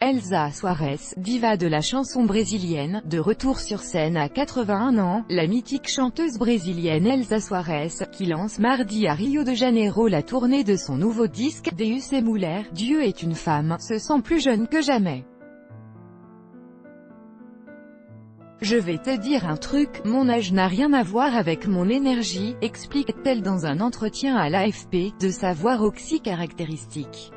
Elsa Soares, diva de la chanson brésilienne, de retour sur scène à 81 ans, la mythique chanteuse brésilienne Elsa Soares, qui lance mardi à Rio de Janeiro la tournée de son nouveau disque, Deus é Mulher, Dieu est une femme, se sent plus jeune que jamais. Je vais te dire un truc, mon âge n'a rien à voir avec mon énergie, explique-t-elle dans un entretien à l'AFP, de sa voix rauque caractéristique.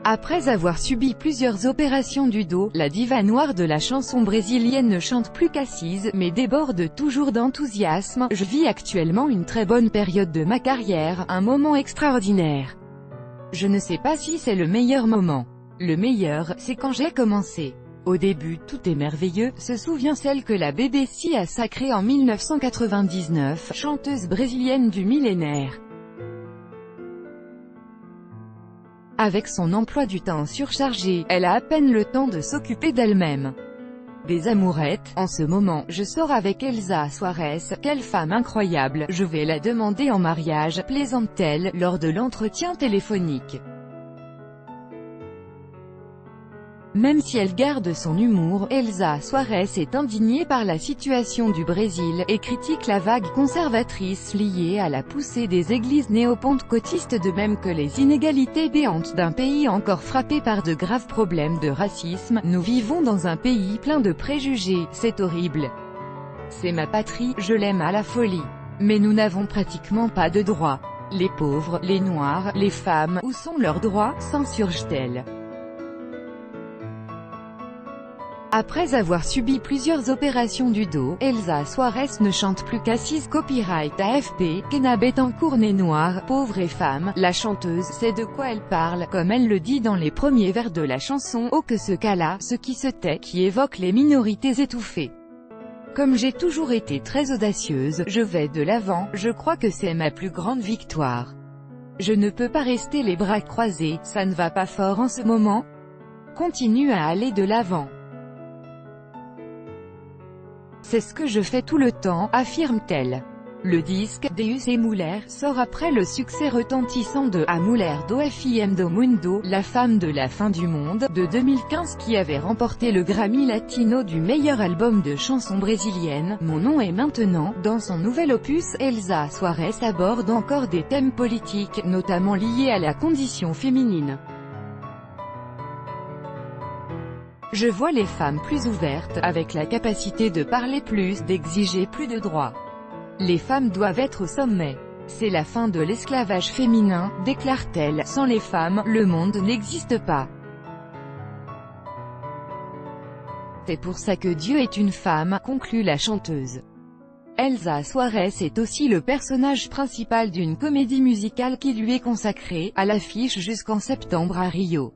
Après avoir subi plusieurs opérations du dos, la diva noire de la chanson brésilienne ne chante plus qu'assise, mais déborde toujours d'enthousiasme. Je vis actuellement une très bonne période de ma carrière, un moment extraordinaire. Je ne sais pas si c'est le meilleur moment. Le meilleur, c'est quand j'ai commencé. Au début, tout est merveilleux, se souvient celle que la BBC a sacrée en 1999, chanteuse brésilienne du millénaire. Avec son emploi du temps surchargé, elle a à peine le temps de s'occuper d'elle-même. Des amourettes, en ce moment, je sors avec Elsa Soares, quelle femme incroyable, je vais la demander en mariage, plaisante-t-elle, lors de l'entretien téléphonique. Même si elle garde son humour, Elsa Soares est indignée par la situation du Brésil, et critique la vague conservatrice liée à la poussée des églises néo-pentecôtistes de même que les inégalités béantes d'un pays encore frappé par de graves problèmes de racisme. Nous vivons dans un pays plein de préjugés, c'est horrible. C'est ma patrie, je l'aime à la folie. Mais nous n'avons pratiquement pas de droits. Les pauvres, les noirs, les femmes, où sont leurs droits, s'insurge-t-elle. Après avoir subi plusieurs opérations du dos, Elsa Soares ne chante plus qu'assise. Copyright AFP, Kenna Bettencourt née noire, pauvre et femme, la chanteuse sait de quoi elle parle, comme elle le dit dans les premiers vers de la chanson « Oh que ce cas-là, ce qui se tait » qui évoque les minorités étouffées. Comme j'ai toujours été très audacieuse, je vais de l'avant, je crois que c'est ma plus grande victoire. Je ne peux pas rester les bras croisés, ça ne va pas fort en ce moment. Continue à aller de l'avant. C'est ce que je fais tout le temps, affirme-t-elle. Le disque, Deus é Mulher, sort après le succès retentissant de A Mulher do Fim do Mundo, la femme de la fin du monde, de 2015 qui avait remporté le Grammy Latino du meilleur album de chanson brésilienne, Mon nom est maintenant. Dans son nouvel opus, Elsa Soares aborde encore des thèmes politiques, notamment liés à la condition féminine. Je vois les femmes plus ouvertes, avec la capacité de parler plus, d'exiger plus de droits. Les femmes doivent être au sommet. C'est la fin de l'esclavage féminin, déclare-t-elle. Sans les femmes, le monde n'existe pas. C'est pour ça que Dieu est une femme, conclut la chanteuse. Elsa Soares est aussi le personnage principal d'une comédie musicale qui lui est consacrée, à l'affiche jusqu'en septembre à Rio.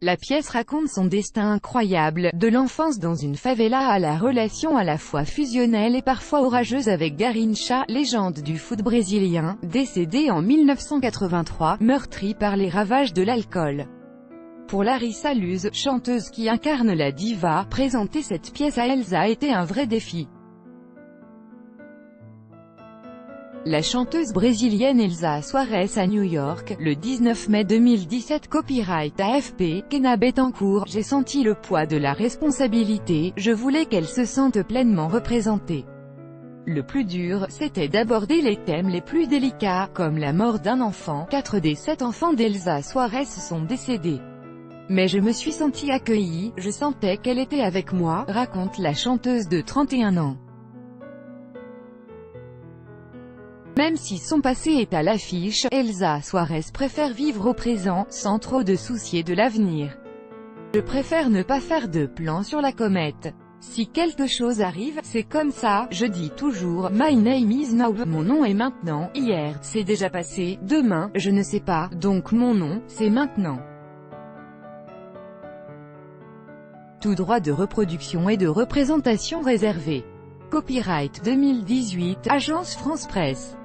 La pièce raconte son destin incroyable, de l'enfance dans une favela à la relation à la fois fusionnelle et parfois orageuse avec Garrincha, légende du foot brésilien, décédé en 1983, meurtri par les ravages de l'alcool. Pour Larissa Luz, chanteuse qui incarne la diva, présenter cette pièce à Elsa était un vrai défi. La chanteuse brésilienne Elsa Soares à New York, le 19 mai 2017. Copyright AFP, Kenna Bettencourt. J'ai senti le poids de la responsabilité, je voulais qu'elle se sente pleinement représentée. Le plus dur, c'était d'aborder les thèmes les plus délicats, comme la mort d'un enfant. 4 des 7 enfants d'Elsa Soares sont décédés. Mais je me suis sentie accueillie, je sentais qu'elle était avec moi, raconte la chanteuse de 31 ans. Même si son passé est à l'affiche, Elsa Soares préfère vivre au présent, sans trop de soucier de l'avenir. Je préfère ne pas faire de plan sur la comète. Si quelque chose arrive, c'est comme ça, je dis toujours, my name is now, mon nom est maintenant, hier, c'est déjà passé, demain, je ne sais pas, donc mon nom, c'est maintenant. Tout droit de reproduction et de représentation réservé. Copyright 2018, Agence France Presse.